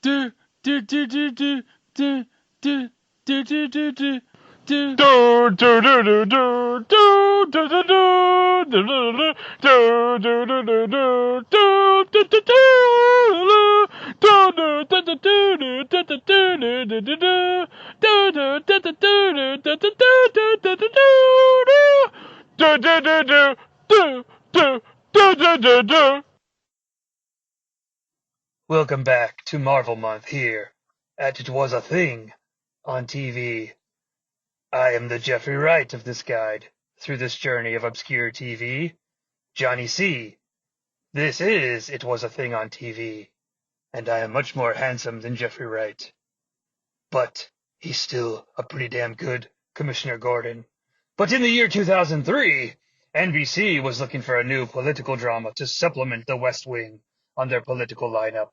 do do do do do do do do do do do. Welcome back to Marvel Month here at It Was a Thing on TV. I am the Jeffrey Wright of this guide through this journey of obscure TV, Johnny C. This is It Was a Thing on TV, and I am much more handsome than Jeffrey Wright. But he's still a pretty damn good Commissioner Gordon. But in the year 2003, NBC was looking for a new political drama to supplement The West Wing on their political lineup.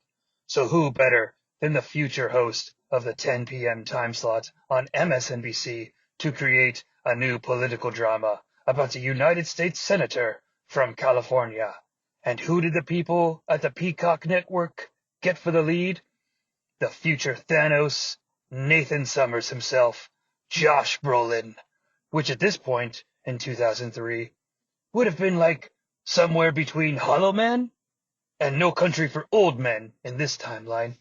So who better than the future host of the 10 p.m. time slot on MSNBC to create a new political drama about a United States Senator from California? And who did the people at the Peacock Network get for the lead? The future Thanos, Nathan Summers himself, Josh Brolin, which at this point in 2003 would have been like somewhere between Hollow Man and No Country for Old Men in this timeline.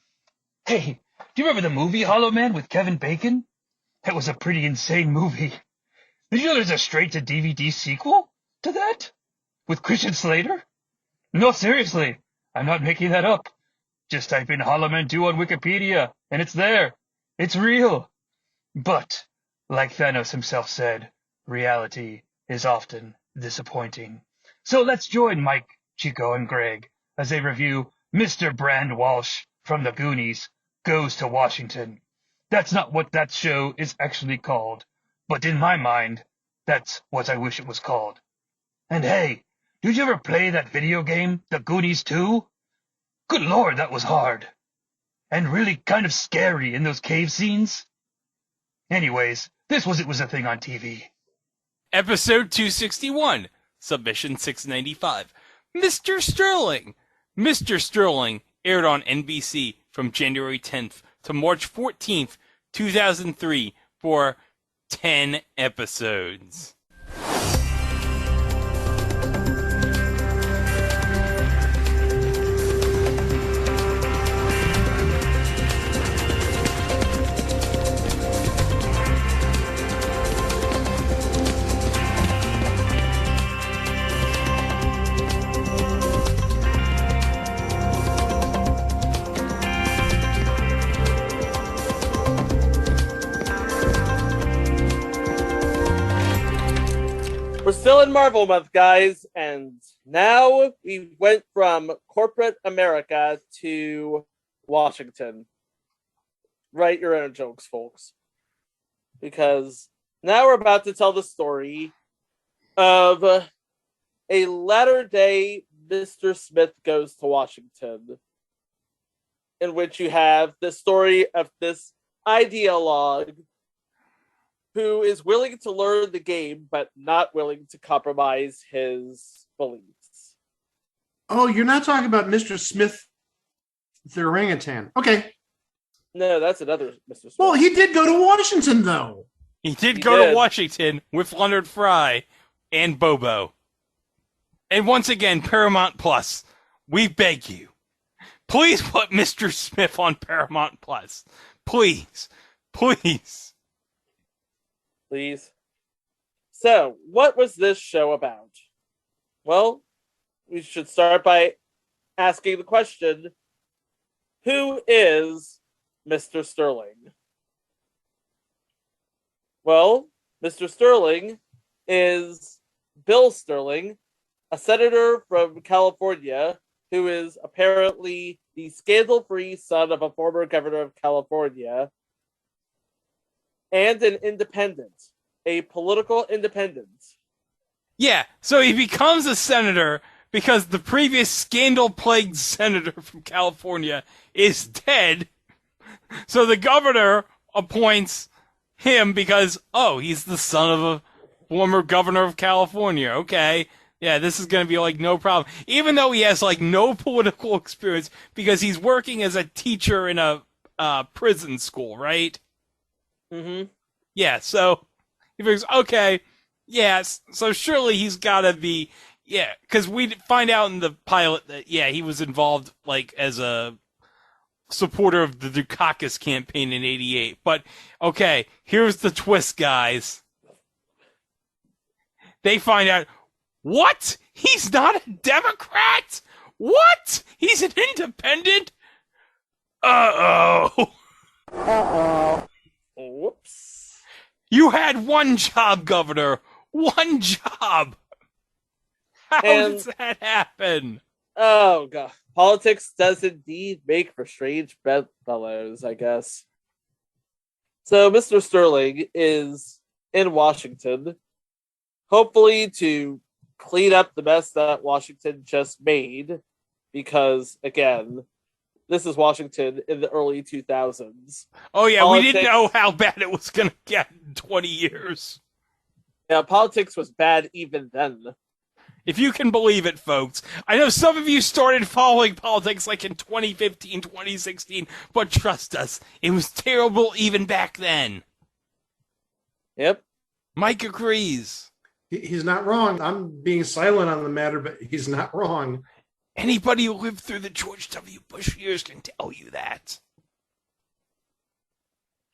Hey, do you remember the movie Hollow Man with Kevin Bacon? That was a pretty insane movie. Did you know there's a straight-to-DVD sequel to that? With Christian Slater? No, seriously, I'm not making that up. Just type in Hollow Man 2 on Wikipedia, and it's there. It's real. But, like Thanos himself said, reality is often disappointing. So let's join Mike, Chico, and Greg as they review Mr. Brand Walsh from the Goonies Goes to Washington. That's not what that show is actually called, but in my mind, that's what I wish it was called. And hey, did you ever play that video game, The Goonies 2? Good lord, that was hard. And really kind of scary in those cave scenes. Anyways, this was It Was a Thing on TV. Episode 261, Submission 695. Mr. Sterling. Mr. Sterling aired on NBC from January 10th to March 14th, 2003 for 10 episodes. We're still in Marvel Month, guys, and now we went from corporate America to Washington. Write your own jokes, folks. Because now we're about to tell the story of a latter-day Mr. Smith Goes to Washington, in which you have the story of this ideologue who is willing to learn the game, but not willing to compromise his beliefs. Oh, you're not talking about Mr. Smith the orangutan. Okay. No, that's another Mr. Smith. Well, he did go to Washington, though. He did go to Washington with Leonard Fry and Bobo. And once again, Paramount Plus, we beg you, please put Mr. Smith on Paramount Plus. Please. Please. Please. So, what was this show about? Well, we should start by asking the question, who is Mr. Sterling? Well, Mr. Sterling is Bill Sterling, a senator from California who is apparently the scandal-free son of a former governor of California, and an independent, a political independent. Yeah, so he becomes a senator because the previous scandal-plagued senator from California is dead. So the governor appoints him because, oh, he's the son of a former governor of California. Okay, Yeah, this is going to be like no problem. Even though he has like no political experience because he's working as a teacher in a prison school, right? Mm-hmm. Yeah, so he figures, okay, yes, so surely he's got to be, yeah, because we find out in the pilot that, yeah, he was involved like as a supporter of the Dukakis campaign in '88. But, okay, here's the twist, guys. They find out, what? He's not a Democrat? What? He's an independent? Uh-oh. Whoops. You had one job, Governor. One job. How does that happen? Oh, God. Politics does indeed make for strange bedfellows, I guess. So, Mr. Sterling is in Washington, hopefully to clean up the mess that Washington just made, because, again, this is Washington in the early 2000s. Oh, yeah, Politics, we didn't know how bad it was going to get in 20 years. Yeah, politics was bad even then. If you can believe it, folks. I know some of you started following politics like in 2015, 2016, but trust us, it was terrible even back then. Yep. Mike agrees. He's not wrong. I'm being silent on the matter, but he's not wrong. Anybody who lived through the George W. Bush years can tell you that.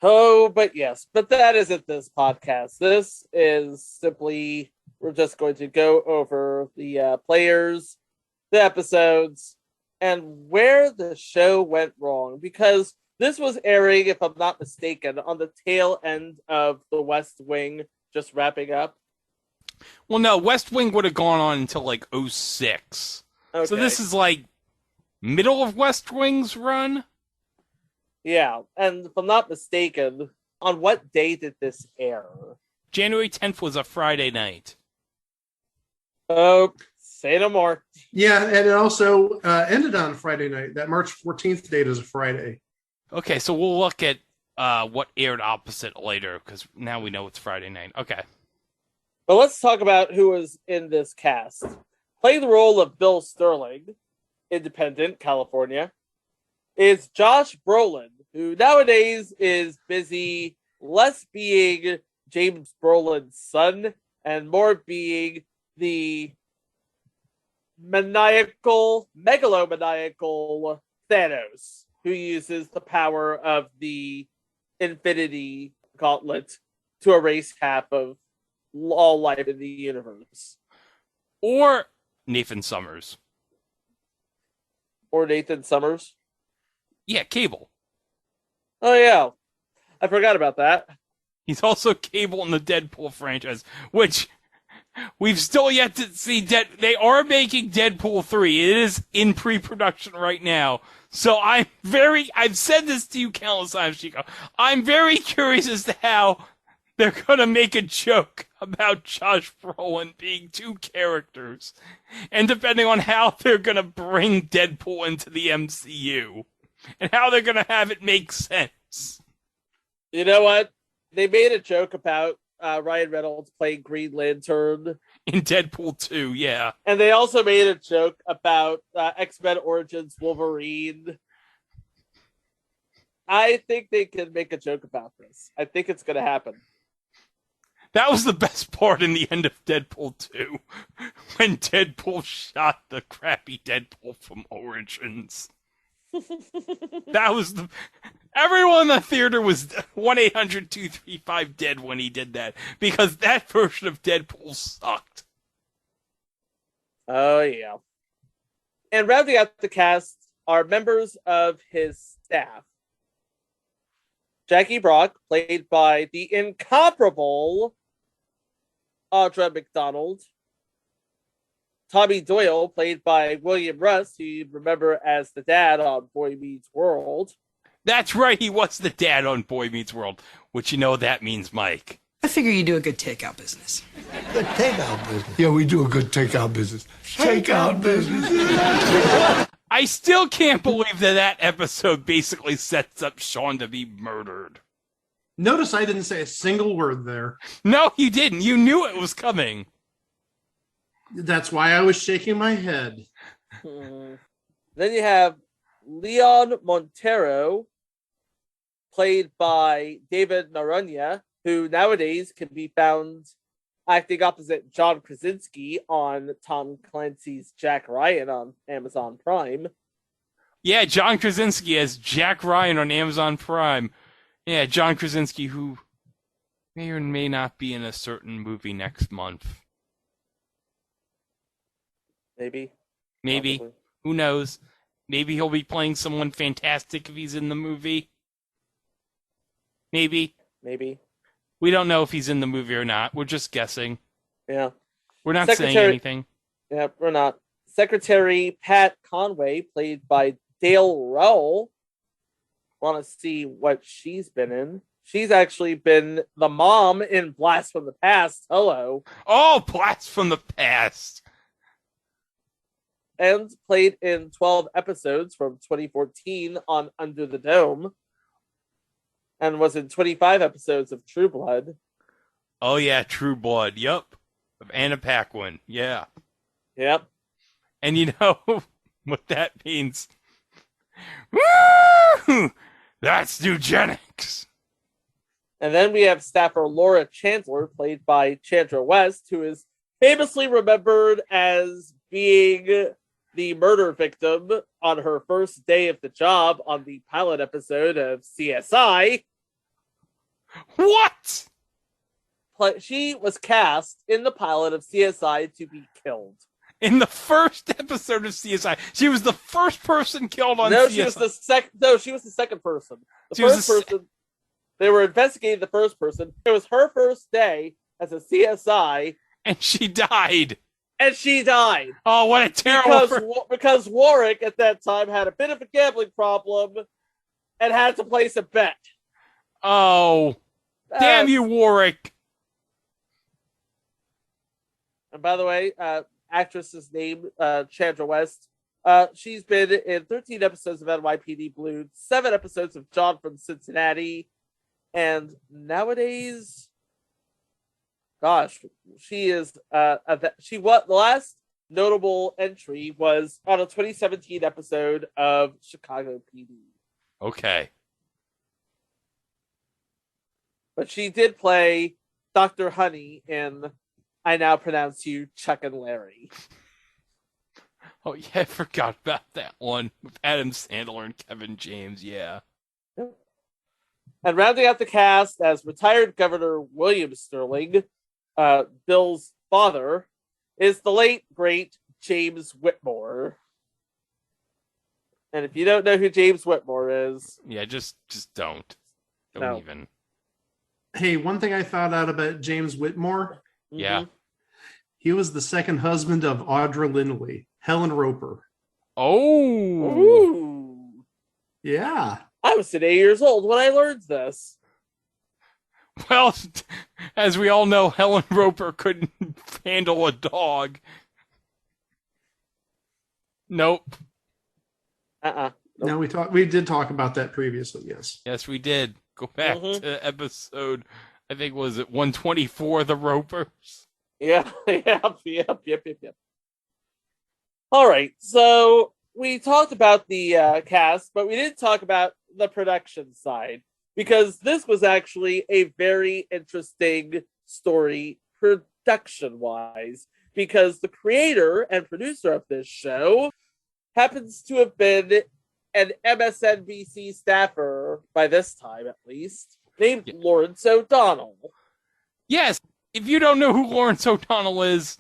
Oh, but yes. But that isn't this podcast. This is simply, we're just going to go over the players, the episodes, and where the show went wrong. Because this was airing, if I'm not mistaken, on the tail end of The West Wing just wrapping up. Well, no, West Wing would have gone on until like 06. Okay. So this is like middle of West Wing's run? Yeah, and if I'm not mistaken, on what day did this air? January 10th was a Friday night. Oh, say no more. Yeah, and it also ended on Friday night. That March 14th date is a Friday. Okay, so we'll look at what aired opposite later, because now we know it's Friday night. Okay. But let's talk about who was in this cast. Playing the role of Bill Sterling, Independent, California, is Josh Brolin, who nowadays is busy less being James Brolin's son and more being the megalomaniacal Thanos, who uses the power of the Infinity Gauntlet to erase half of all life in the universe. Or Nathan Summers. Or Nathan Summers. Yeah, Cable. Oh, yeah. I forgot about that. He's also Cable in the Deadpool franchise, which we've still yet to see. They are making Deadpool 3. It is in pre-production right now. So I've said this to you countless times, Chico. I'm very curious as to how they're going to make a joke about Josh Brolin being two characters. And depending on how they're going to bring Deadpool into the MCU. And how they're going to have it make sense. You know what? They made a joke about Ryan Reynolds playing Green Lantern. In Deadpool 2, yeah. And they also made a joke about X-Men Origins Wolverine. I think they can make a joke about this. I think it's going to happen. That was the best part in the end of Deadpool 2. When Deadpool shot the crappy Deadpool from Origins. That was the... Everyone in the theater was 1-800-235-DEAD when he did that. Because that version of Deadpool sucked. Oh, yeah. And rounding out the cast are members of his staff. Jackie Brock, played by the incomparable Audra McDonald. Tommy Doyle, played by William Russ, who you remember as the dad on Boy Meets World. That's right, he was the dad on Boy Meets World. Which you know that means, Mike. I figure you do a good takeout business. Good takeout business? Yeah, we do a good takeout business. Takeout business. I still can't believe that episode basically sets up Sean to be murdered. Notice I didn't say a single word there. No, you didn't. You knew it was coming. That's why I was shaking my head. Then you have Leon Montero, played by David Narunya, who nowadays can be found acting opposite John Krasinski on Tom Clancy's Jack Ryan on Amazon Prime. Yeah, John Krasinski as Jack Ryan on Amazon Prime. Yeah, John Krasinski, who may or may not be in a certain movie next month. Maybe. Maybe. Who knows? Maybe he'll be playing someone fantastic if he's in the movie. Maybe. We don't know if he's in the movie or not. We're just guessing. Yeah. We're not saying anything. Yeah, we're not. Secretary Pat Conway, played by Dale Rowell. Want to see what she's been in. She's actually been the mom in Blast from the Past. Hello. Oh, Blast from the Past. And played in 12 episodes from 2014 on Under the Dome. And was in 25 episodes of True Blood. Oh, yeah, True Blood. Yup. Of Anna Paquin. Yeah. Yep. And you know what that means? Woo! That's eugenics. And then we have staffer Laura Chandler, played by Chandra West, who is famously remembered as being the murder victim on her first day of the job on the pilot episode of CSI. What? She was cast in the pilot of CSI to be killed. In the first episode of CSI, she was the first person killed on CSI. No, she was the second. No, she was the second person. They were investigating the first person. It was her first day as a CSI, and she died. Oh, what a terrible! Because Warwick at that time had a bit of a gambling problem and had to place a bet. Oh, damn you, Warwick! And by the way, actress's name, Chandra West. She's been in 13 episodes of NYPD Blue, 7 episodes of John from Cincinnati, and nowadays, gosh, she is. The last notable entry was on a 2017 episode of Chicago PD. Okay. But she did play Dr. Honey in I Now Pronounce You Chuck and Larry. Oh, yeah, I forgot about that one with Adam Sandler and Kevin James, yeah. And rounding out the cast as retired Governor William Sterling, Bill's father, is the late, great James Whitmore. And if you don't know who James Whitmore is... Yeah, just don't. Don't No. even. Hey, one thing I found out about James Whitmore. Yeah. He was the second husband of Audra Lindley, Helen Roper. Oh! Ooh. Yeah. I was 8 years old when I learned this. Well, as we all know, Helen Roper couldn't handle a dog. Nope. Nope. No, we did talk about that previously, yes. Yes, we did. Go back to episode, I think, was it 124, The Ropers? Yep. All right, so we talked about the cast, but we didn't talk about the production side, because this was actually a very interesting story production-wise, because the creator and producer of this show happens to have been an MSNBC staffer, by this time at least, named Lawrence O'Donnell. Yes, if you don't know who Lawrence O'Donnell is...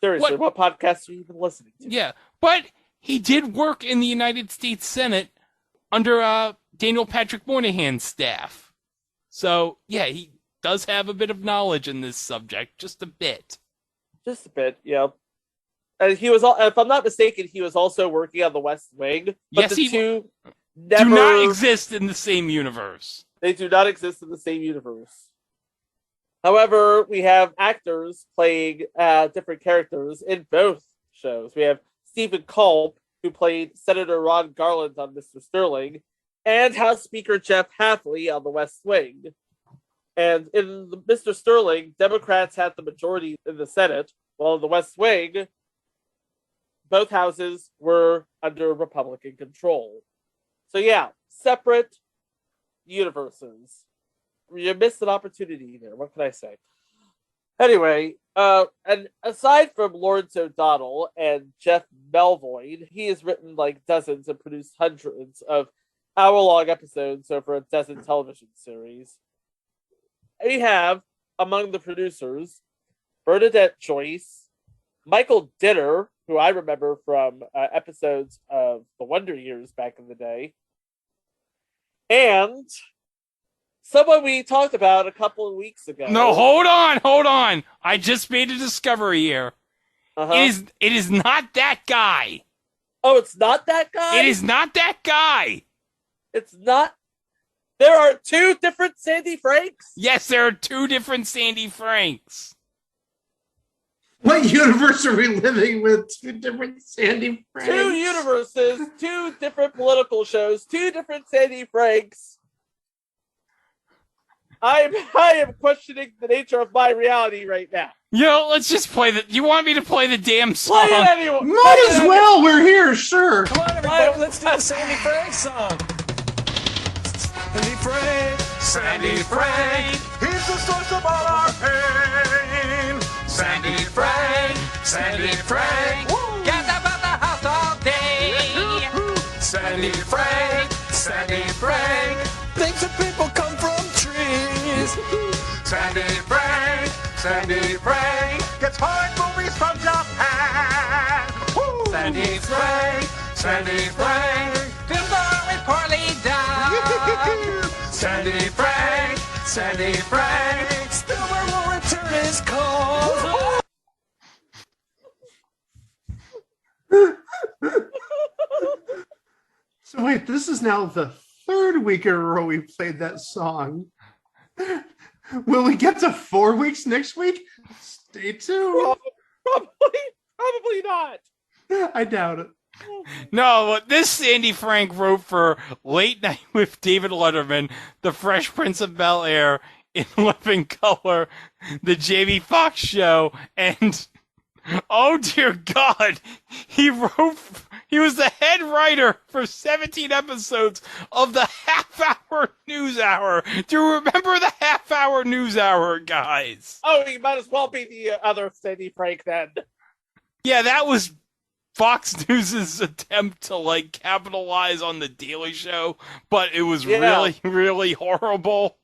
Seriously, what podcast are you even listening to? Yeah, but he did work in the United States Senate under Daniel Patrick Moynihan's staff. So, yeah, he does have a bit of knowledge in this subject, just a bit. Just a bit, yeah. And he was, if I'm not mistaken, he was also working on the West Wing. But Yes, the he two do not exist in the same universe. They do not exist in the same universe. However, we have actors playing different characters in both shows. We have Stephen Culp, who played Senator Ron Garland on Mr. Sterling, and House Speaker Jeff Hafley on the West Wing. And in Mr. Sterling, Democrats had the majority in the Senate, Well, in the West Wing, both houses were under Republican control. So yeah, separate universes. You missed an opportunity there. What can I say? Anyway, and aside from Lawrence O'Donnell and Jeff Melvoin, he has written like dozens and produced hundreds of hour-long episodes over a dozen television series. We have, among the producers, Bernadette Joyce, Michael Dinner, who I remember from episodes of The Wonder Years back in the day, and someone we talked about a couple of weeks ago. No, hold on. I just made a discovery here. Uh-huh. It is not that guy. Oh, it's not that guy? It is not that guy. It's not. There are two different Sandy Franks? Yes, there are two different Sandy Franks. What universe are we living with? Two different Sandy Franks? Two universes, two different political shows, two different Sandy Franks. I am questioning the nature of my reality right now. Let's just play the... You want me to play the damn song? Play it anyway. Might as well. We're here, sure. Come on, everybody, let's do the Sandy Frank song. Sandy Frank, Sandy Frank, he's the source of all our pain. Sandy Frank, Sandy Frank, get about the house all day. Sandy Frank, thinks that people come from trees. Sandy Frank, gets horror movies from Japan. Sandy Frank, films are always poorly done. Sandy Frank, Spielberg will return his call. So wait, this is now the third week in a row we played that song. Will we get to 4 weeks next week? Stay tuned. Probably not. I doubt it. No, this Sandy Frank wrote for Late Night with David Letterman, The Fresh Prince of Bel-Air, In Living Color, The Jamie Foxx Show, and oh dear God, he was the head writer for 17 episodes of the half-hour news hour. Do you remember the half-hour news hour, guys? Oh, he might as well be the other Sandy Frank then. Yeah, that was Fox News' attempt to capitalize on the Daily Show, but it was really, really horrible.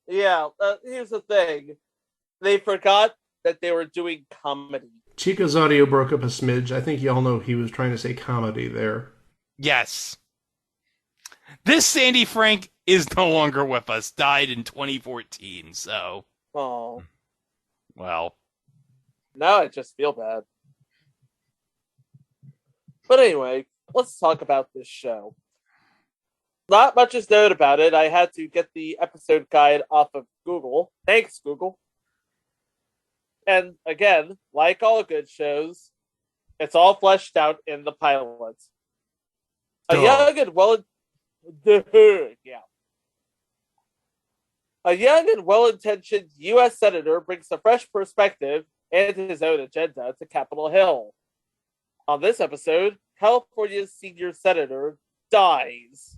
Yeah, here's the thing. They forgot that they were doing comedy. Chica's audio broke up a smidge. I think y'all know he was trying to say comedy there. Yes. This Sandy Frank is no longer with us. Died in 2014, so... Oh. Well. Now I just feel bad. But anyway, let's talk about this show. Not much is known about it. I had to get the episode guide off of Google. Thanks, Google. And again, like all good shows, it's all fleshed out in the pilot. A young and well-intentioned U.S. senator brings a fresh perspective and his own agenda to Capitol Hill. On this episode, California's senior senator dies.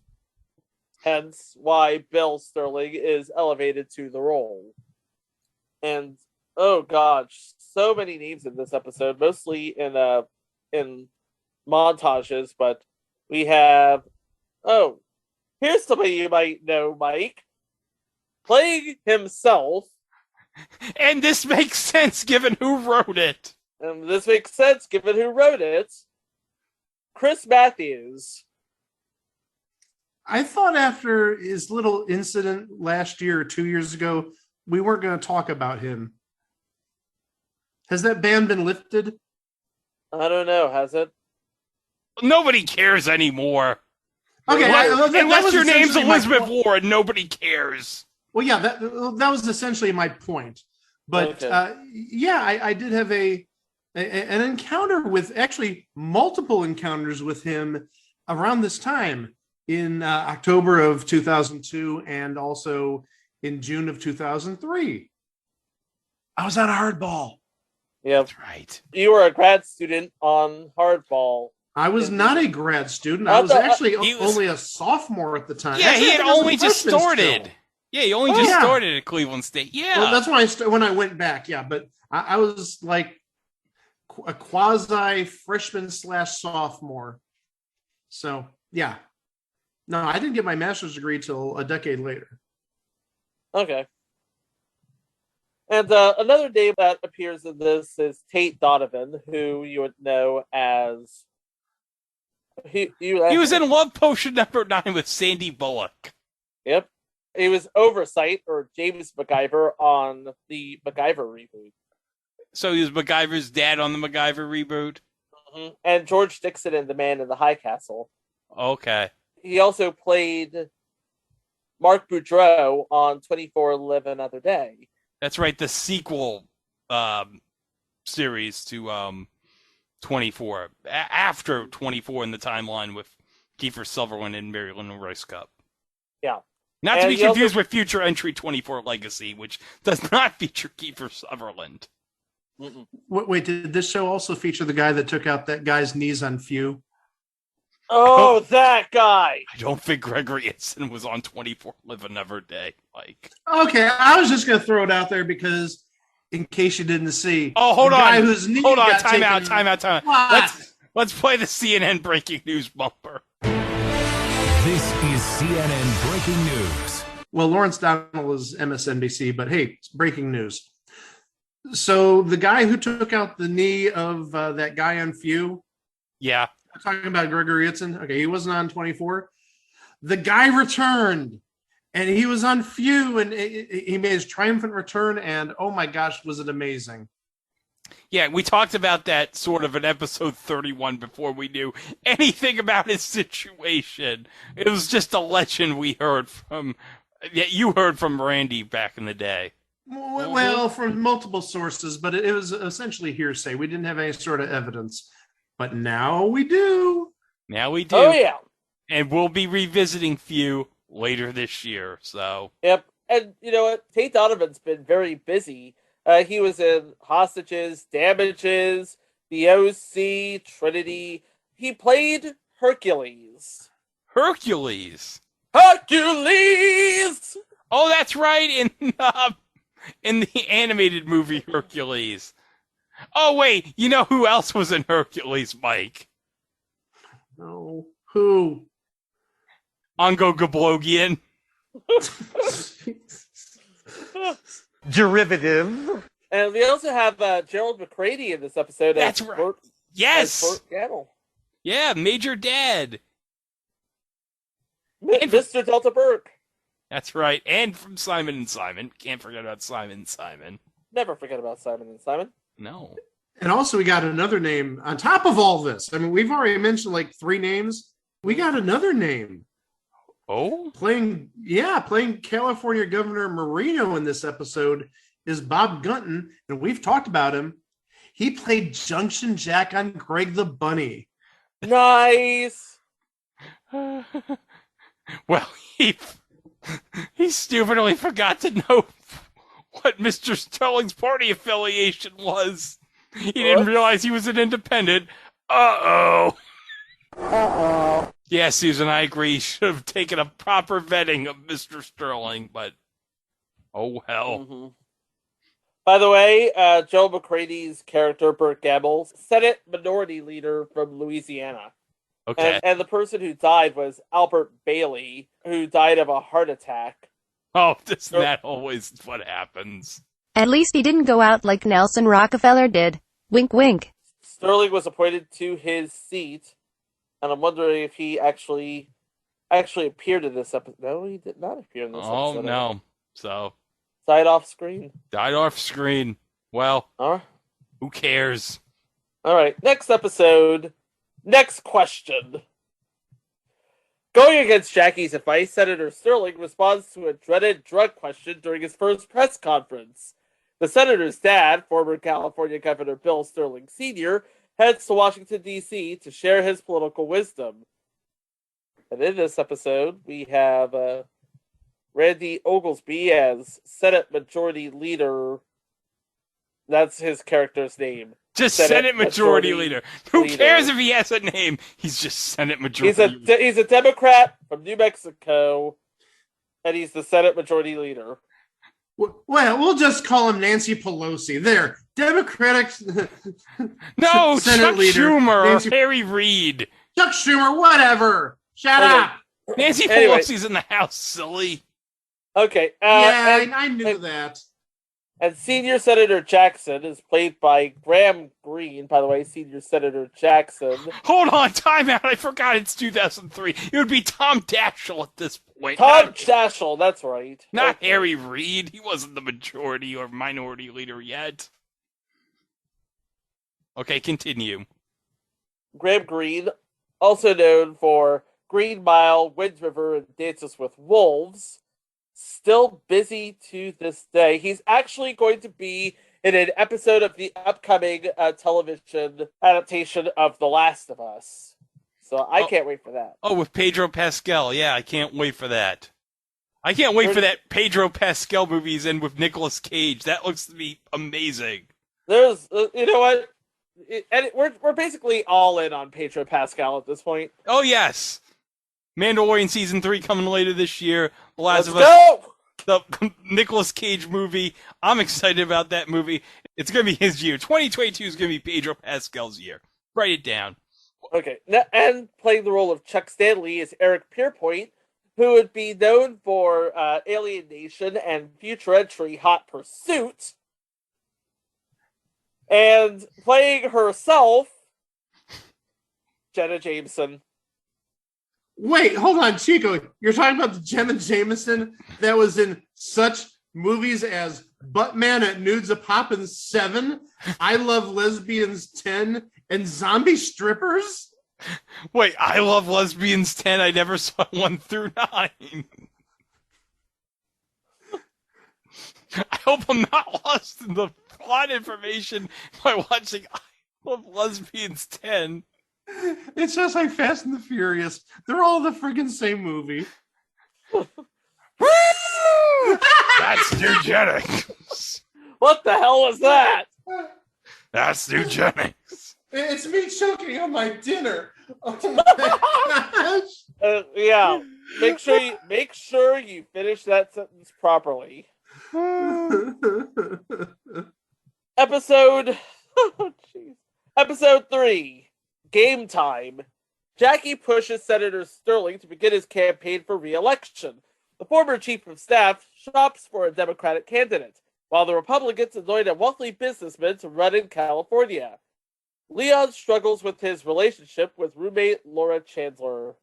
Hence why Bill Sterling is elevated to the role. And oh gosh, so many names in this episode, mostly in montages, but we have here's somebody you might know, Mike. Playing himself. And this makes sense given who wrote it. And this makes sense given who wrote it. Chris Matthews. I thought after his little incident last year or 2 years ago, we weren't going to talk about him. Has that ban been lifted? I don't know. Has it? Nobody cares anymore. Okay, unless your name's Elizabeth Warren, nobody cares. Well, yeah, that was essentially my point. But okay. I did have an encounter with, actually multiple encounters with him around this time in October of 2002 and also in June of 2003. I was on a hardball. Yeah, That's right. you were a grad student on Hardball. I was not a grad student. I I was thought- actually he was- only a sophomore at the time. Yeah, Actually, he I had think I was a only just freshman started. still. Yeah, he only just Yeah. started at Cleveland State. Yeah. Well, that's when I went back. Yeah, but I was like a quasi freshman / sophomore. So yeah, no, I didn't get my master's degree till a decade later. Okay. And another name that appears in this is Tate Donovan, who you would know as he was in Love Potion #9 with Sandy Bullock. Yep. He was Oversight, or James MacGyver, on the MacGyver reboot. So he was MacGyver's dad on the MacGyver reboot? Mm-hmm. And George Dixon in The Man in the High Castle. Okay. He also played Mark Boudreau on 24 Live Another Day. That's right, the sequel series to 24. After 24 in the timeline with Kiefer Sutherland and Marilyn Rice Cup. Yeah. Not to be confused with future entry 24 Legacy, which does not feature Kiefer Sutherland. Mm-mm. Wait, did this show also feature the guy that took out that guy's knees on Few? Oh, that guy! I don't think Gregory Itson was on 24 Live Another Day. Like, Okay, I was just going to throw it out there because, in case you didn't see, oh, hold the on, guy whose knee got time out. taken- What? Let's play the CNN breaking news bumper. This is CNN Breaking News. Well, Lawrence Donald is MSNBC, but hey, it's breaking news. So the guy who took out the knee of that guy on Few, Yeah. I'm talking about Gregory Itson. Okay, he wasn't on 24. The guy returned, and he was on Few, and he made his triumphant return, and oh my gosh, was it amazing. Yeah, we talked about that sort of in episode 31 before we knew anything about his situation. It was just a legend we heard from, you heard from Randy back in the day. Well, from multiple sources, but it was essentially hearsay. We didn't have any sort of evidence. But now we do. Now we do. Oh, yeah. And we'll be revisiting Few later this year, so. Yep. And you know what? Tate Donovan's been very busy. He was in Hostages, Damages, The OC, Trinity. He played Hercules. Hercules! Hercules! Oh, that's right, in the animated movie Hercules. Oh, wait, you know who else was in Hercules, Mike? No. Who? Ongo Gablogian. Derivative. And we also have Gerald McCready in this episode. That's as right. Burt, Yes! as Burt Gamble. Yeah, Major Dad. Mr. Delta Burke. That's right. And from Simon and Simon. Can't forget about Simon and Simon. Never forget about Simon and Simon. No. And also, we got another name on top of all this. I mean, we've already mentioned like 3 names. We got another name. Oh? Playing California Governor Marino in this episode is Bob Gunton, and we've talked about him. He played Junction Jack on Greg the Bunny. Nice. Well, he stupidly forgot to know what Mr. Sterling's party affiliation was. He didn't realize he was an independent. Uh-oh. Yeah, Susan, I agree. He should have taken a proper vetting of Mr. Sterling, but oh well. Mm-hmm. By the way, Joe McCready's character, Burt Gamble, Senate Minority Leader from Louisiana. Okay. And the person who died was Albert Bailey, who died of a heart attack. Oh, isn't that always what happens? At least he didn't go out like Nelson Rockefeller did. Wink, wink. Sterling was appointed to his seat, and I'm wondering if he actually appeared in this episode. No, he did not appear in this episode. Oh, no. So. Died off screen. Died off screen. Well, who cares? All right, next episode. Next question. Going against Jackie's advice, Senator Sterling responds to a dreaded drug question during his first press conference. The senator's dad, former California Governor Bill Sterling Sr., heads to Washington, D.C. to share his political wisdom. And in this episode, we have Randy Oglesby as Senate Majority Leader That's his character's name. Just Senate Majority Leader. Who cares if he has a name? He's just Senate Majority Leader. He's a Democrat from New Mexico, and he's the Senate Majority Leader. Well, we'll just call him Nancy Pelosi. There. Democratic No, Senate Chuck Leader. Schumer Nancy... or Harry Reid. Chuck Schumer, whatever. Shut up. Nancy Pelosi's in the House, silly. Okay. I knew that. And Senior Senator Jackson is played by Graham Greene. By the way, Senior Senator Jackson. Hold on, time out. I forgot it's 2003. It would be Tom Daschle at this point. Tom Daschle, that's right. Not Harry Reid. He wasn't the majority or minority leader yet. Okay, continue. Graham Greene, also known for Green Mile, Wind River, and Dances with Wolves. Still busy to this day. He's actually going to be in an episode of the upcoming television adaptation of The Last of Us. So I can't wait for that. Oh, with Pedro Pascal. Yeah, I can't wait for that. I can't wait for that Pedro Pascal movies and with Nicolas Cage. That looks to be amazing. There's, you know what? We're basically all in on Pedro Pascal at this point. Oh, yes. Mandalorian Season 3 coming later this year. The Last of Us. The Nicolas Cage movie. I'm excited about that movie. It's going to be his year. 2022 is going to be Pedro Pascal's year. Write it down. Okay. And playing the role of Chuck Stanley is Eric Pierpoint, who would be known for Alien Nation and future entry Hot Pursuit. And playing herself, Jenna Jameson. Wait, hold on, Chico. You're talking about the Jenna Jameson that was in such movies as Buttman at Nudes a Poppin' 7, I Love Lesbians 10, and Zombie Strippers? Wait, I Love Lesbians 10? I never saw 1 through 9. I hope I'm not lost in the plot information by watching I Love Lesbians 10. It's just like Fast and the Furious. They're all the friggin' same movie. That's eugenics. What the hell was that? That's eugenics. It's me choking on my dinner. Oh my gosh. Yeah. Make sure you finish that sentence properly. Episode 3. Game time. Jackie pushes Senator Sterling to begin his campaign for re-election. The former chief of staff shops for a Democratic candidate, while the Republicans anoint a wealthy businessman to run in California. Leon struggles with his relationship with roommate Laura Chandler.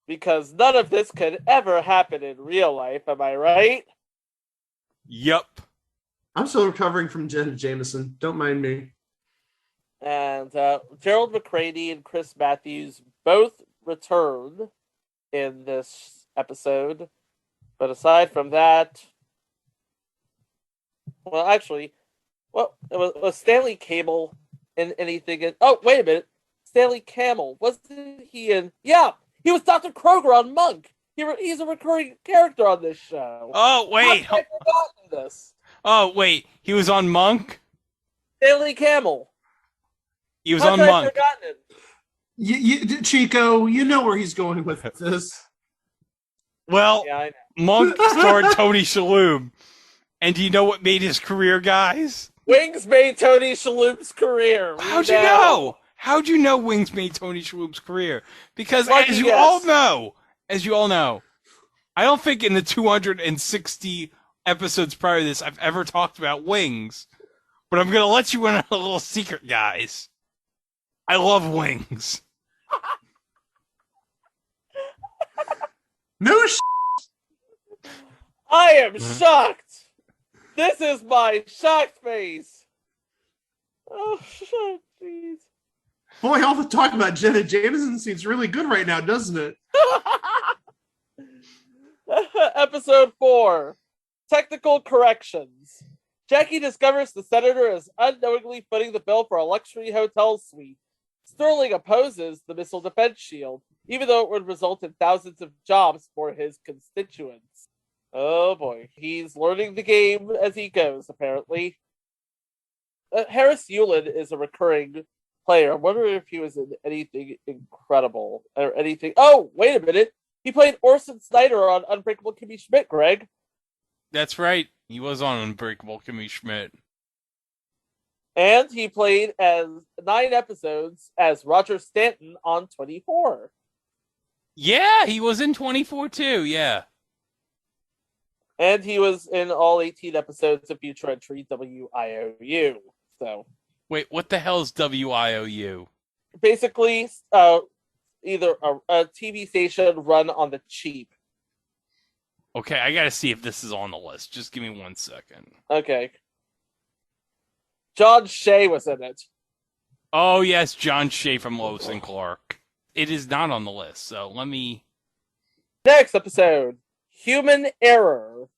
Because none of this could ever happen in real life, am I right? Yup. I'm still recovering from Jenna Jameson. Don't mind me. And Gerald McCraney and Chris Matthews both return in this episode. But aside from that... Well, actually... was Stanley Cable in anything? Oh, wait a minute. Stanley Camel. Wasn't he in... Yeah! He was Dr. Kroger on Monk. He's a recurring character on this show. Oh, wait. How have I forgotten this? Oh, wait. He was on Monk? Stanley Camel. He was on Monk. Chico, you know where he's going with this. Well, yeah, I know. Monk starred Tony Shalhoub. And do you know what made his career, guys? Wings made Tony Shalhoub's career. How'd you know? How'd you know Wings made Tony Shalhoub's career? Because as you all know, I don't think in the 260 episodes prior to this I've ever talked about Wings. But I'm going to let you in on a little secret, guys. I love Wings. No I am shocked. This is my shocked face. Oh, jeez. Boy, all the talk about Jenna Jameson seems really good right now, doesn't it? Episode 4. Technical corrections. Jackie discovers the senator is unknowingly footing the bill for a luxury hotel suite. Sterling opposes the missile defense shield, even though it would result in thousands of jobs for his constituents. Oh boy, he's learning the game as he goes, apparently. Harris Yulin is a recurring player. I wonder if he was in anything incredible or anything. Oh, wait a minute. He played Orson Snyder on Unbreakable Kimmy Schmidt, Greg. That's right. He was on Unbreakable Kimmy Schmidt. And he played as 9 episodes as Roger Stanton on 24. Yeah, he was in 24 too, yeah. And he was in all 18 episodes of Future Entry WIOU. So, wait, what the hell is WIOU? Basically, either a TV station run on the cheap. Okay, I gotta see if this is on the list. Just give me 1 second. Okay. John Shea was in it. Oh, yes, John Shea from Lois and Clark. It is not on the list, so let me... Next episode, Human Error.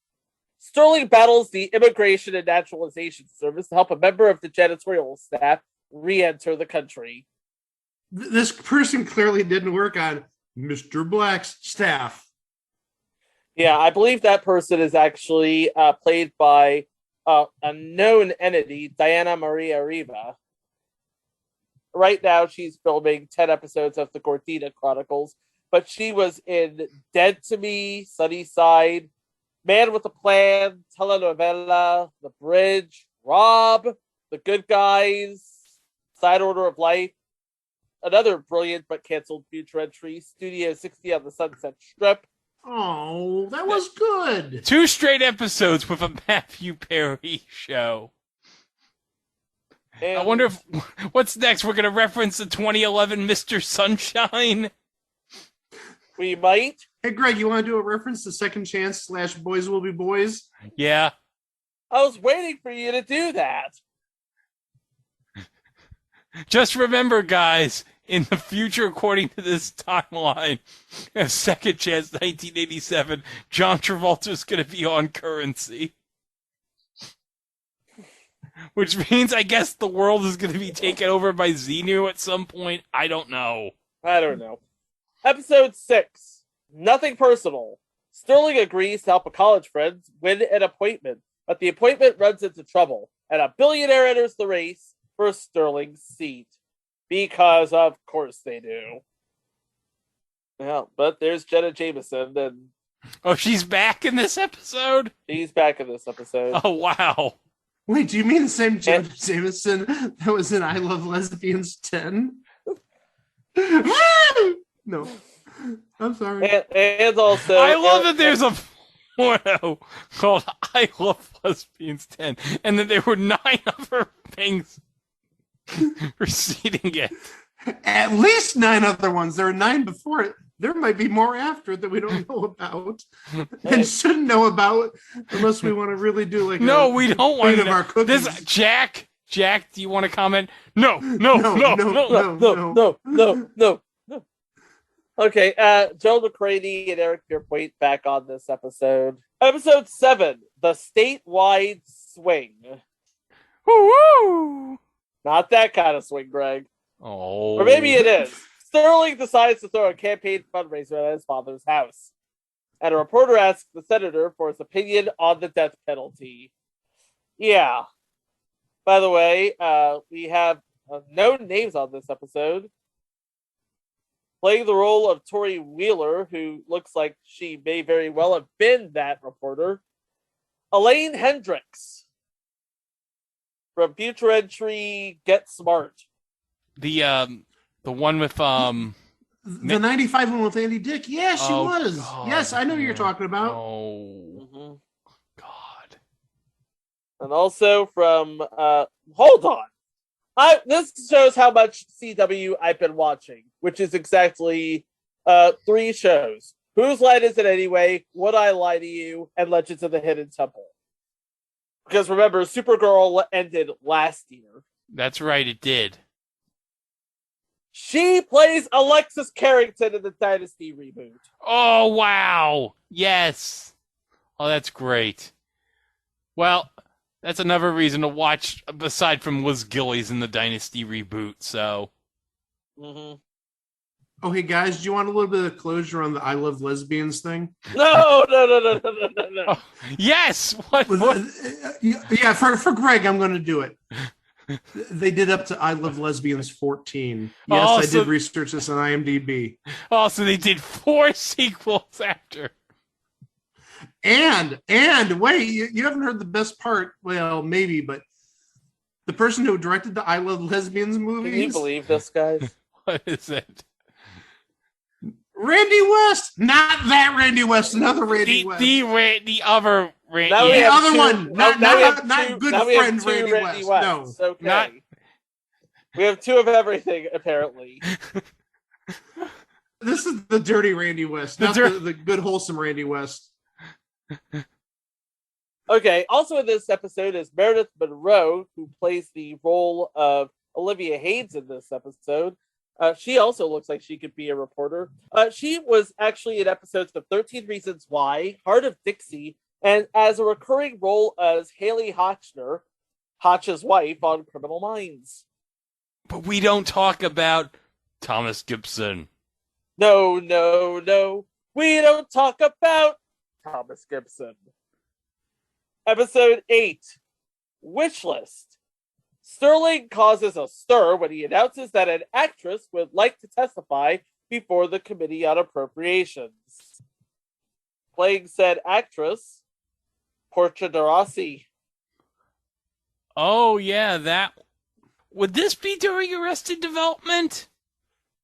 Sterling battles the Immigration and Naturalization Service to help a member of the janitorial staff re-enter the country. This person clearly didn't work on Mr. Black's staff. Yeah, I believe that person is actually played by a known entity, Diana Maria Riva. Right now, she's filming 10 episodes of the Cortina Chronicles, but she was in Dead to Me, Sunnyside, Man with a Plan, Telenovela, The Bridge, Rob, The Good Guys, Side Order of Life, another brilliant but canceled Future Entry, Studio 60 on the Sunset Strip. Oh, that was good. 2 straight episodes with a Matthew Perry show. And I wonder if... What's next? We're going to reference the 2011 Mr. Sunshine? we might. Hey, Greg, you want to do a reference to Second Chance / Boys Will Be Boys? Yeah. I was waiting for you to do that. Just remember, guys, in the future, according to this timeline, a Second Chance 1987, John Travolta's going to be on Currency. Which means, I guess, the world is going to be taken over by Xenu at some point. I don't know. I don't know. Episode 6. Nothing personal. Sterling agrees to help a college friend win an appointment, but the appointment runs into trouble, and a billionaire enters the race for Sterling's seat. Because, of course, they do. Yeah, but there's Jenna Jameson, and... Oh, she's back in this episode? She's back in this episode. Oh, wow. Wait, do you mean the same Jenna Jameson that was in I Love Lesbians 10? No. I'm sorry. And also... I love that there's a porno called I Love Lesbians 10, and that there were 9 other things preceding it. At least 9 other ones. There are 9 before it. There might be more after it that we don't know about and shouldn't know about unless we want to really do like no, we don't want of our cookies. This Jack, do you want to comment? No. Okay, Joe McCraney and Eric Pierpoint back on this episode. Episode 7, The Statewide Swing. Woo! Not that kind of swing, Greg. Oh. Or maybe it is. Sterling decides to throw a campaign fundraiser at his father's house. And a reporter asks the senator for his opinion on the death penalty. Yeah. By the way, we have known names on this episode. Playing the role of Tori Wheeler, who looks like she may very well have been that reporter. Elaine Hendricks. From Future Entry Get Smart. The one with the 95 one with Andy Dick. Yeah, she was. God, yes, I know who you're talking about. Oh, God. And also from hold on. This shows how much CW I've been watching, which is exactly 3 shows. Whose Line Is It Anyway? Would I Lie to You? And Legends of the Hidden Temple. Because remember, Supergirl ended last year. That's right, it did. She plays Alexis Carrington in the Dynasty reboot. Oh, wow. Yes. Oh, that's great. Well, that's another reason to watch, aside from Liz Gillies in the Dynasty reboot, so. Mm-hmm. Oh, hey, guys, do you want a little bit of closure on the I Love Lesbians thing? No. Oh, yes! What? Yeah, for Greg, I'm going to do it. They did up to I Love Lesbians 14. Yes, I did research this on IMDb. Also, they did 4 sequels after. And wait, you haven't heard the best part. Well, maybe, but the person who directed the I Love Lesbians movies. Can you believe this, guys? What is it? Randy West, not that Randy West, another Randy West. The other Randy. Now The other two- one, not good now we have friend two Randy West. No, Okay. Not- We have 2 of everything, apparently. this is the dirty Randy West, not the good wholesome Randy West. Okay, also in this episode is Meredith Monroe, who plays the role of Olivia Haynes in this episode. She also looks like she could be a reporter. She was actually in episodes of 13 Reasons Why, Heart of Dixie, and as a recurring role as Haley Hotchner, Hotch's wife on Criminal Minds. But we don't talk about Thomas Gibson. No. We don't talk about Thomas Gibson. Episode 8, Wish List. Sterling causes a stir when he announces that an actress would like to testify before the Committee on Appropriations. Playing said actress, Portia de Rossi. Oh, yeah, that... Would this be during Arrested Development?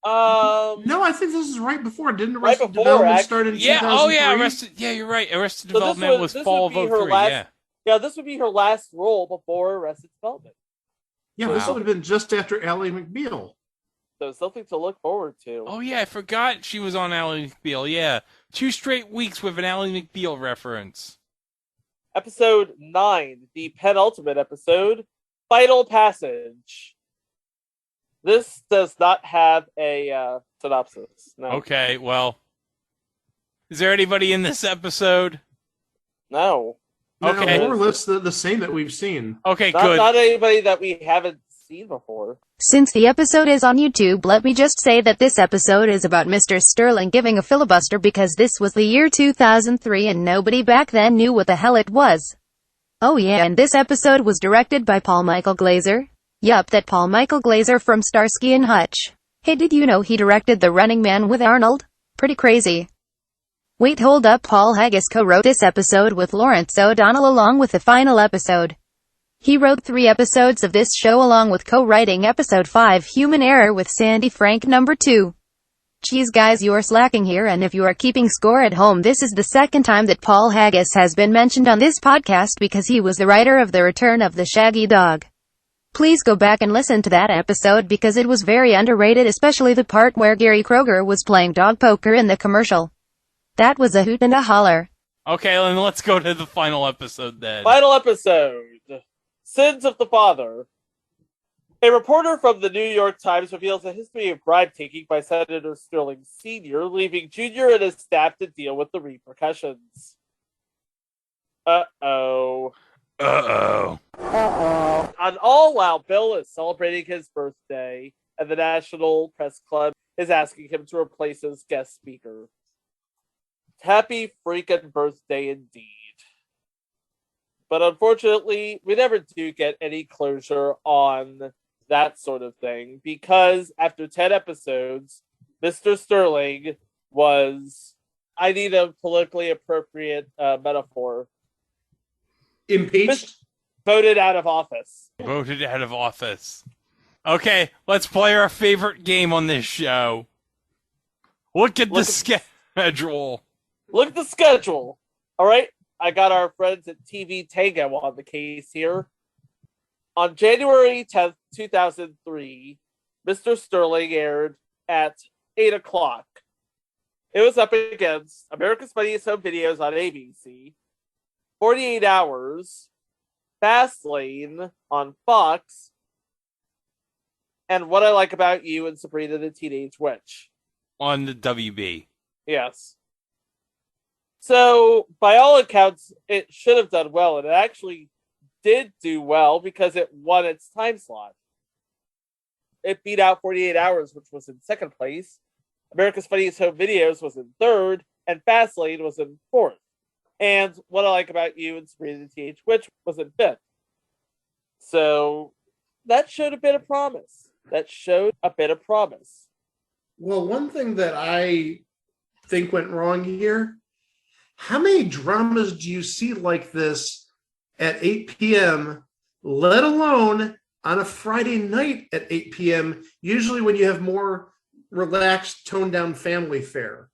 No, I think this is right before. Didn't Right Arrested before, Development actually. start in Yeah, 2003? Arrested... Yeah, you're right. Arrested So Development was fall of would be her 03, last- yeah. Yeah, this would be her last role before Arrested Development. Yeah, this would have been just after Ally McBeal. So something to look forward to. Oh, yeah, I forgot she was on Ally McBeal, yeah. 2 straight weeks with an Ally McBeal reference. Episode 9, the penultimate episode, Final Passage. This does not have a synopsis. No. Okay, well... Is there anybody in this episode? No. Okay. More or less the same that we've seen. Okay, good. Not anybody that we haven't seen before. Since the episode is on YouTube, let me just say that this episode is about Mr. Sterling giving a filibuster because this was the year 2003 and nobody back then knew what the hell it was. Oh yeah, and this episode was directed by Paul Michael Glazer. Yup, that Paul Michael Glazer from Starsky and Hutch. Hey, did you know he directed The Running Man with Arnold? Pretty crazy. Wait, hold up, Paul Haggis co-wrote this episode with Lawrence O'Donnell along with the final episode. He wrote 3 episodes of this show along with co-writing episode 5 Human Error with Sandy Frank number 2. Geez guys, you are slacking here, and if you are keeping score at home, this is the second time that Paul Haggis has been mentioned on this podcast because he was the writer of The Return of the Shaggy Dog. Please go back and listen to that episode because it was very underrated, especially the part where Gary Kroger was playing dog poker in the commercial. That was a hoot and a holler. Okay, then let's go to the final episode then. Final episode, Sins of the Father. A reporter from the New York Times reveals a history of bribe-taking by Senator Sterling Sr., leaving Jr. and his staff to deal with the repercussions. Uh-oh. And all while Bill is celebrating his birthday, and the National Press Club is asking him to replace his guest speaker. Happy freaking birthday indeed. But unfortunately, we never do get any closure on that sort of thing, because after 10 episodes, Mr. Sterling was, I need a politically appropriate metaphor, Impeached? voted out of office. Voted out of office. Okay, let's play our favorite game on this show. Look at the schedule. Look at the schedule. All right, I got our friends at TV Tango on the case here. On January 10th, 2003, Mr. Sterling aired at 8 o'clock. It was up against America's Funniest Home Videos on ABC, 48 Hours, Fastlane on Fox, and What I Like About You and Sabrina the Teenage Witch. On the WB. Yes. So, by all accounts, it should have done well, and it actually did do well because it won its time slot. It beat out 48 Hours, which was in second place. America's Funniest Home Videos was in third, and Fastlane was in fourth. And What I Like About You and Sabrina the Teenage Witch was in fifth. So, that showed a bit of promise. Well, one thing that I think went wrong here, how many dramas do you see like this at 8 p.m., let alone on a Friday night at 8 p.m., usually when you have more relaxed, toned down family fare?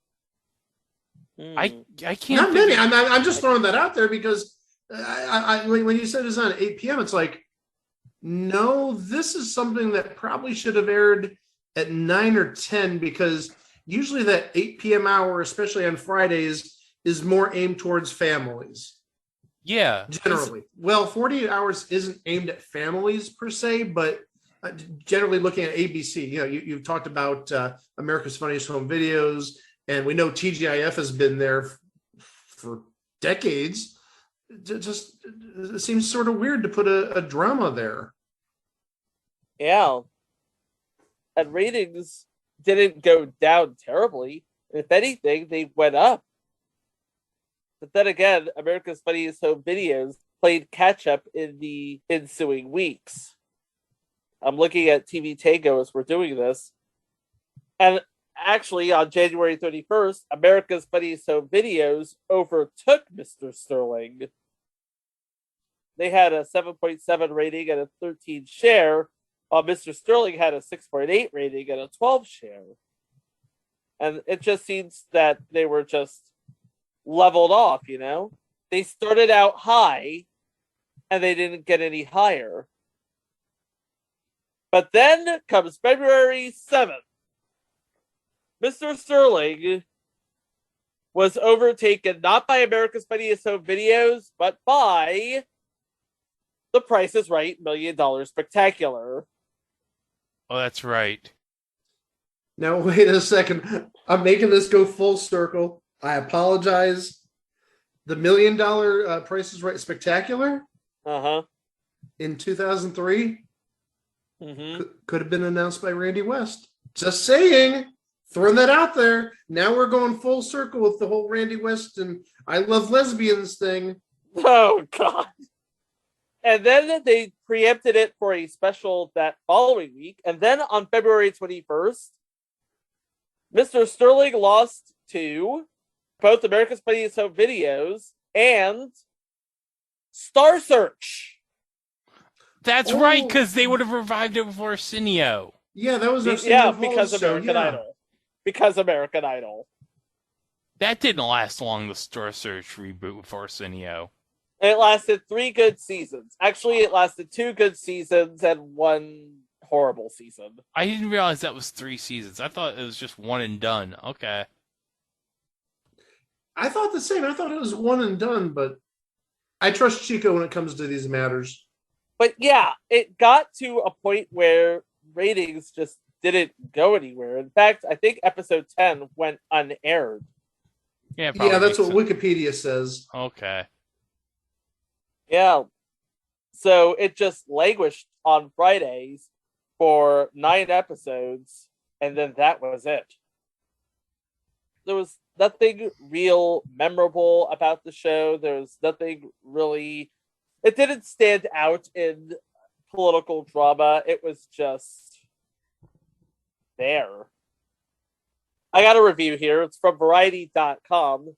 I can't. Not many. I'm just throwing that out there because when you said it's on at 8 p.m., it's like, no, this is something that probably should have aired at 9 or 10, because usually that 8 p.m. hour, especially on Fridays, is more aimed towards families. Yeah. Generally. Well, 48 Hours isn't aimed at families per se, but generally looking at ABC, you've talked about America's Funniest Home Videos, and we know TGIF has been there for decades. It seems sort of weird to put a drama there. Yeah. And ratings didn't go down terribly. If anything, they went up. But then again, America's Funniest Home Videos played catch-up in the ensuing weeks. I'm looking at TV Tango as we're doing this. And actually, on January 31st, America's Funniest Home Videos overtook Mr. Sterling. They had a 7.7 rating and a 13 share, while Mr. Sterling had a 6.8 rating and a 12 share. And it just seems that they were just leveled off, They started out high, and they didn't get any higher. But then comes February 7th. Mr. Sterling was overtaken not by America's Funniest Home Videos, but by The Price is Right $1 Million Spectacular. Oh, that's right. Now, wait a second. I'm making this go full circle. I apologize. The $1 Million Price is Right Spectacular? Uh-huh. In 2003? Mm-hmm. Could have been announced by Randy West. Just saying. Throwing that out there. Now we're going full circle with the whole Randy West and I Love Lesbians thing. Oh, God. And then they preempted it for a special that following week. And then on February 21st, Mr. Sterling lost to both America's Funniest Home Videos and Star Search. That's right, because they would have revived it before Arsenio. Yeah, that was because American Idol. Because American Idol. That didn't last long, the Star Search reboot with Arsenio. It lasted 3 good seasons. Actually, it lasted 2 good seasons and 1 horrible season. I didn't realize that was 3 seasons. I thought it was just one and done. Okay. I thought the same. I thought it was one and done, but I trust Chico when it comes to these matters. But yeah, it got to a point where ratings just didn't go anywhere. In fact, I think episode 10 went unaired. Yeah, that's what Wikipedia says. Okay. Yeah. So it just languished on Fridays for 9 episodes, and then that was it. There was nothing real memorable about the show. There was nothing really... It didn't stand out in political drama. It was just there. I got a review here. It's from Variety.com.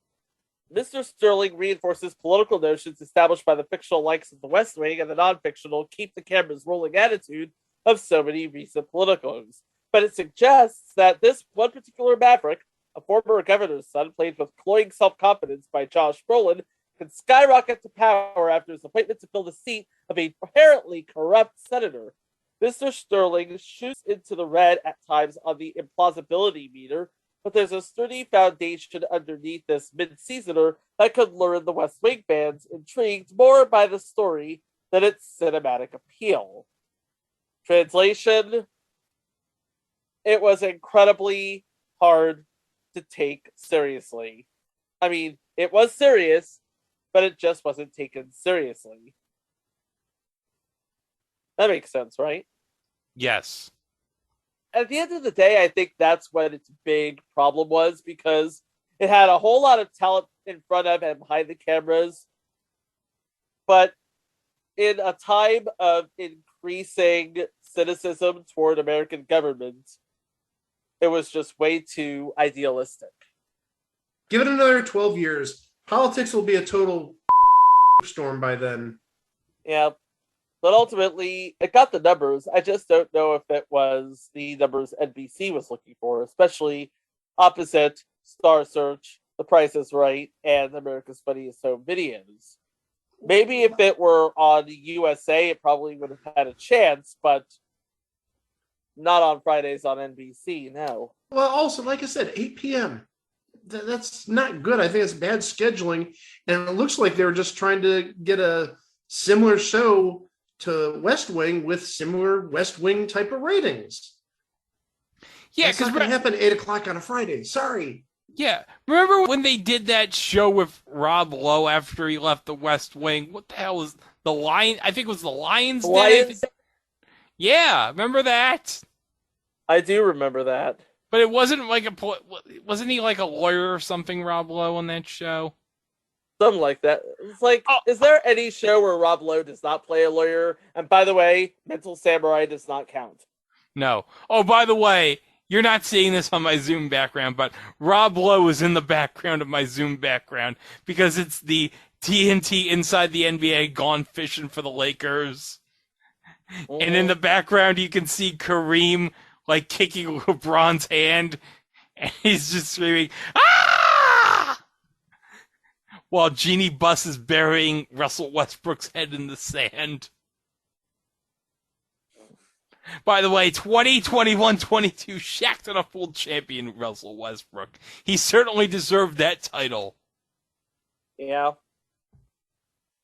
Mr. Sterling reinforces political notions established by the fictional likes of The West Wing and the non-fictional keep the cameras rolling attitude of so many recent politicos. But it suggests that this one particular maverick, a former governor's son played with cloying self-confidence by Josh Brolin, can skyrocket to power after his appointment to fill the seat of a apparently corrupt senator. Mr. Sterling shoots into the red at times on the implausibility meter, but there's a sturdy foundation underneath this mid-seasoner that could lure the West Wing fans intrigued more by the story than its cinematic appeal. Translation: it was incredibly hard to take seriously. I mean, it was serious, but it just wasn't taken seriously. That makes sense, right? Yes. At the end of the day, I think that's what its big problem was, because it had a whole lot of talent in front of and behind the cameras. But in a time of increasing cynicism toward American government. It was just way too idealistic. Give it another 12 years. Politics will be a total storm by then. Yeah. But ultimately, it got the numbers. I just don't know if it was the numbers NBC was looking for, especially opposite Star Search, The Price is Right, and America's Funniest Home Videos. Maybe if it were on USA, it probably would have had a chance, but not on Fridays on NBC, no. Well, also, like I said, 8 p.m. That's not good. I think it's bad scheduling. And it looks like they were just trying to get a similar show to West Wing with similar West Wing type of ratings. Yeah, it's not going to happen at 8 o'clock on a Friday. Sorry. Yeah. Remember when they did that show with Rob Lowe after he left the West Wing? What the hell was the Lion? I think it was the Lions. Lions? Yeah, remember that? I do remember that. But it wasn't like wasn't he like a lawyer or something, Rob Lowe, on that show? Something like that. It's like, is there any show where Rob Lowe does not play a lawyer? And by the way, Mental Samurai does not count. No. Oh, by the way, you're not seeing this on my Zoom background, but Rob Lowe is in the background of my Zoom background because it's the TNT Inside the NBA Gone Fishing for the Lakers. And in the background, you can see Kareem like kicking LeBron's hand, and he's just screaming, "Ah!" while Jeannie Buss is burying Russell Westbrook's head in the sand. By the way, 2021-22, Shaq to the full champion Russell Westbrook. He certainly deserved that title. Yeah.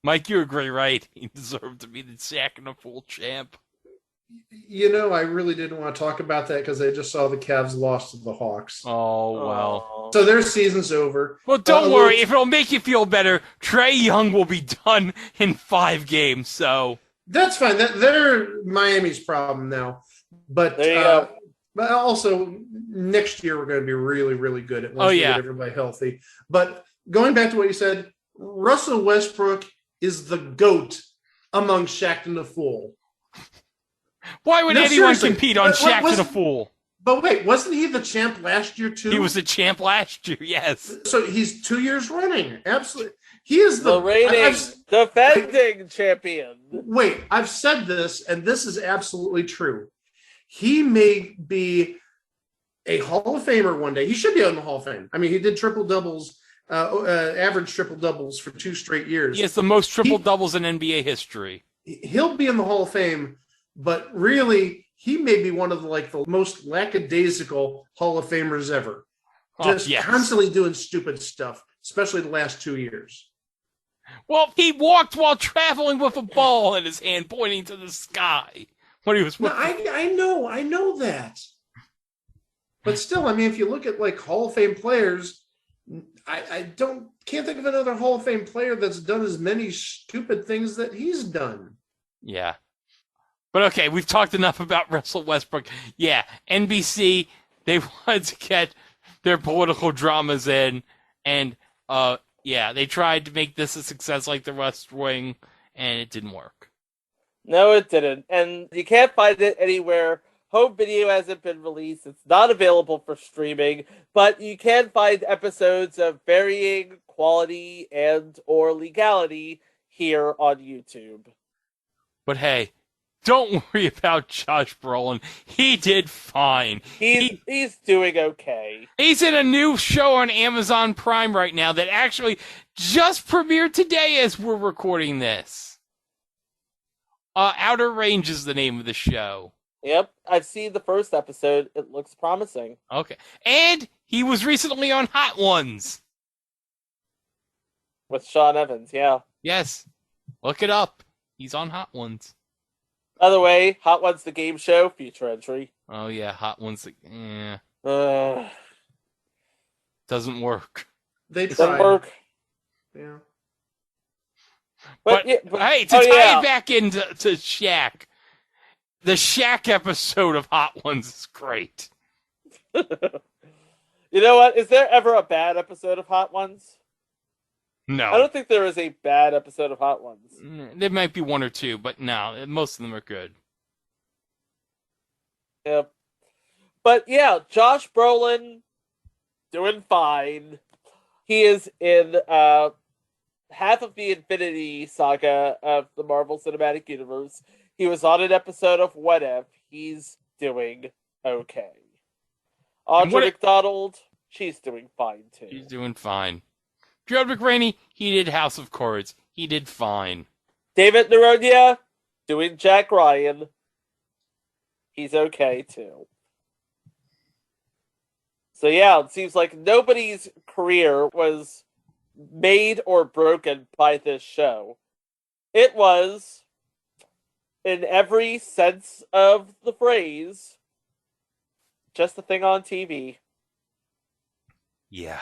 Mike, you agree, right? He deserved to be the Shaq and the full champ. You know, I really didn't want to talk about that because I just saw the Cavs lost to the Hawks. Oh, well. So their season's over. Well, don't worry. If it'll make you feel better, Trae Young will be done in 5 games, so... That's fine. They're Miami's problem now. But there you go. But also, next year we're going to be really, really good at once we get everybody healthy. But going back to what you said, Russell Westbrook is the GOAT among Shaq and the Fool. Why would anyone compete on Shaq and the Fool? But wait, wasn't he the champ last year too? He was the champ last year, yes. So he's 2 years running. Absolutely. He is the reigning, defending champion. Wait, I've said this, and this is absolutely true. He may be a Hall of Famer one day. He should be on the Hall of Fame. I mean, he did triple-doubles, average triple-doubles for 2 straight years. He has the most triple-doubles in NBA history. He'll be in the Hall of Fame, but really, he may be one of the most lackadaisical Hall of Famers ever. Just constantly doing stupid stuff, especially the last 2 years. Well, he walked while traveling with a ball in his hand, pointing to the sky when he was. No, I know that. But still, I mean, if you look at Hall of Fame players, I can't think of another Hall of Fame player that's done as many stupid things that he's done. Yeah. But okay, we've talked enough about Russell Westbrook. Yeah, NBC, they wanted to get their political dramas in, and they tried to make this a success like the West Wing, and it didn't work. No, it didn't. And you can't find it anywhere. Home video hasn't been released. It's not available for streaming, but you can find episodes of varying quality and or legality here on YouTube. But hey, don't worry about Josh Brolin. He did fine. He's doing okay. He's in a new show on Amazon Prime right now that actually just premiered today as we're recording this. Outer Range is the name of the show. Yep, I've seen the first episode. It looks promising. Okay. And he was recently on Hot Ones. With Sean Evans, yeah. Yes. Look it up. He's on Hot Ones. By the way, Hot Ones the game show, feature entry. Oh yeah, Hot Ones. Doesn't work. They tried. Doesn't work. Yeah. But hey, to tie it back into Shaq, the Shaq episode of Hot Ones is great. You know what? Is there ever a bad episode of Hot Ones? No. I don't think there is a bad episode of Hot Ones. There might be one or two, but no, most of them are good. Yep. But yeah, Josh Brolin doing fine. He is in half of the Infinity Saga of the Marvel Cinematic Universe. He was on an episode of What If. He's doing okay. Audra McDonald, she's doing fine too. She's doing fine. Gerald McRaney, he did House of Cards. He did fine. David Naronia, doing Jack Ryan. He's okay too. So yeah, it seems like nobody's career was made or broken by this show. It was, in every sense of the phrase, just a thing on TV. Yeah.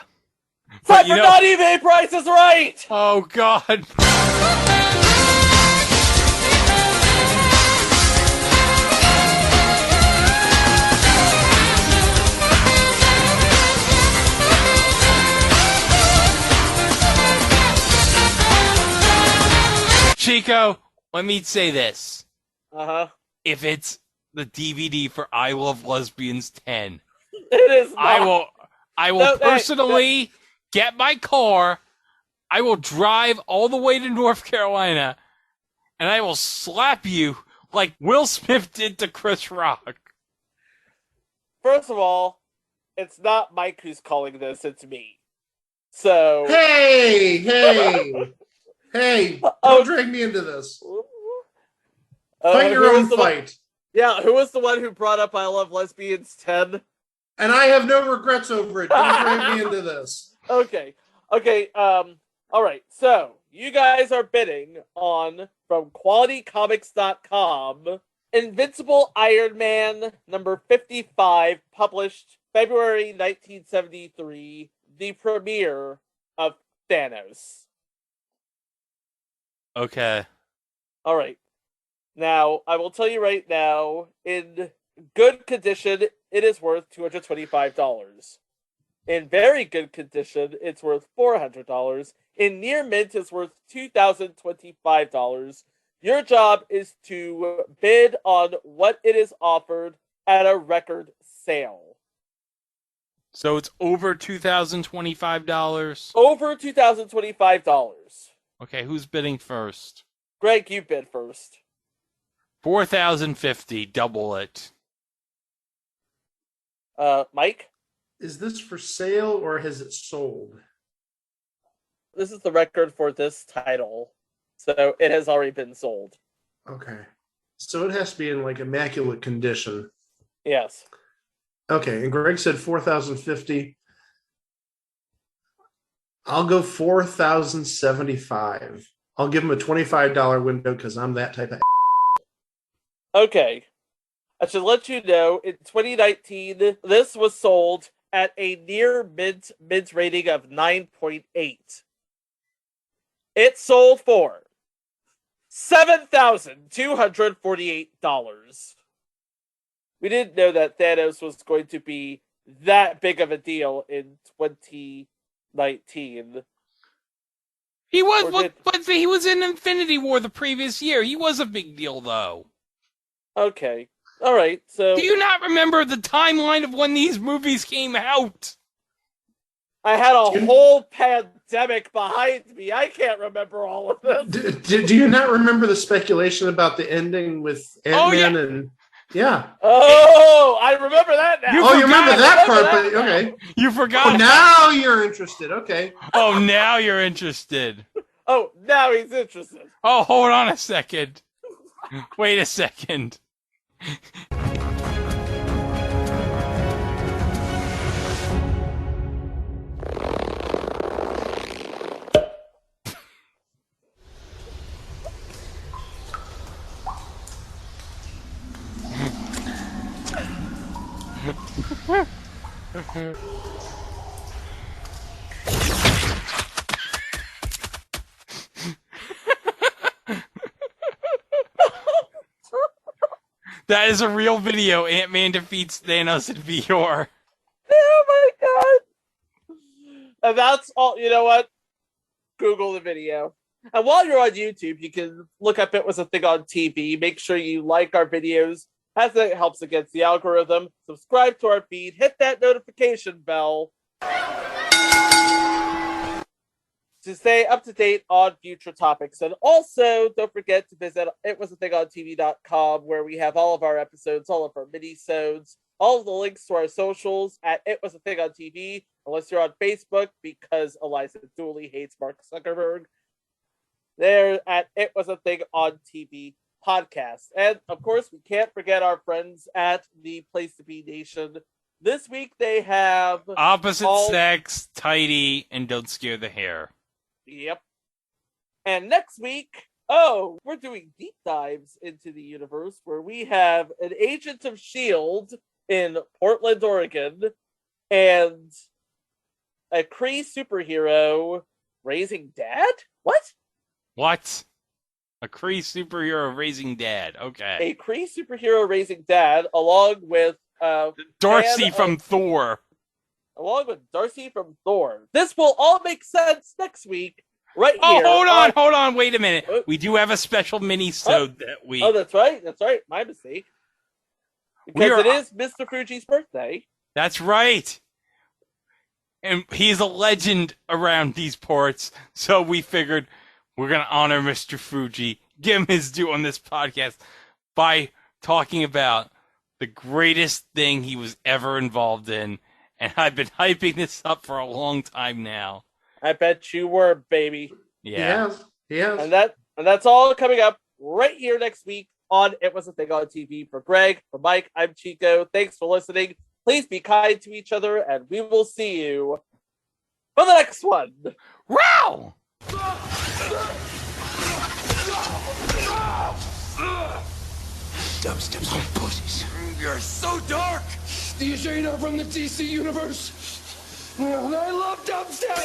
Time for Not Even Price is Right! Oh, God. Chico, let me say this. Uh-huh. If it's the DVD for I Love Lesbians 10, it is not. I will personally get my car, I will drive all the way to North Carolina, and I will slap you like Will Smith did to Chris Rock. First of all, it's not Mike who's calling this, it's me. So... Hey! Hey, don't drag me into this. Fight your own fight. Yeah, who was the one who brought up I Love Lesbians 10? And I have no regrets over it. Don't drag me into this. Okay, alright, so, you guys are bidding on, from QualityComics.com, Invincible Iron Man number 55, published February 1973, the premiere of Thanos. Okay. All right. Now, I will tell you right now, in good condition, it is worth $225. In very good condition, it's worth $400. In near mint, it's worth $2,025. Your job is to bid on what it is offered at a record sale. So it's over $2,025? Over $2,025. Okay, who's bidding first? Greg, you bid first. $4,050, double it. Mike? Is this for sale or has it sold? This is the record for this title, so it has already been sold. Okay. So it has to be in like immaculate condition. Yes. Okay, and Greg said 4,050. I'll go 4,075. I'll give him a $25 window because I'm that type of. Okay. I should let you know, in 2019, this was sold at a near mint rating of 9.8. It sold for $7,248. We didn't know that Thanos was going to be that big of a deal in 2019. He was, but he was in Infinity War the previous year. He was a big deal, though. Okay. All right. So, do you not remember the timeline of when these movies came out? I had a whole pandemic behind me. I can't remember all of this. Do you not remember the speculation about the ending with Ant-Man and... Yeah. Oh, I remember that now. You remember that part, but okay. You forgot. Oh, now you're interested. Okay. Oh, now you're interested. Oh, now he's interested. Oh, hold on a second. Wait a second. That is a real video. Ant-Man defeats Thanos in VR. Oh my god. And that's all. You know what? Google the video. And while you're on YouTube, you can look up It Was a Thing on TV. Make sure you like our videos, as it helps against the algorithm. Subscribe to our feed, hit that notification bell to stay up to date on future topics. And also, don't forget to visit itwasathingontv.com, where we have all of our episodes, all of our mini-sodes, all of the links to our socials at It Was a Thing on TV, unless you're on Facebook, because Eliza Dooley hates Mark Zuckerberg. They're at It Was a Thing on TV podcast. And, of course, we can't forget our friends at the Place to Be Nation. This week they have... Opposite Sex, Tidy, and Don't Scare the Hair. Yep. And next week, we're doing deep dives into the universe, where we have an agent of S.H.I.E.L.D. in Portland, Oregon, and a Kree superhero raising dad? What? A Kree superhero raising dad. Okay. A Kree superhero raising dad, along with Darcy from Thor. Along with Darcy from Thor. This will all make sense next week, right here. Hold on, wait a minute. We do have a special mini-sode that week. Oh, that's right, my mistake. Because it is Mr. Fuji's birthday. That's right. And he's a legend around these parts, so we figured we're going to honor Mr. Fuji, give him his due on this podcast by talking about the greatest thing he was ever involved in. And I've been hyping this up for a long time now. I bet you were, baby. Yeah. He has. And that's all coming up right here next week on It Was a Thing on TV. For Greg, for Mike, I'm Chico. Thanks for listening. Please be kind to each other, and we will see you for the next one. Wow! Dubstep's on pussies. You're so dark. Do you sure you're not from the DC universe? I love dubstep.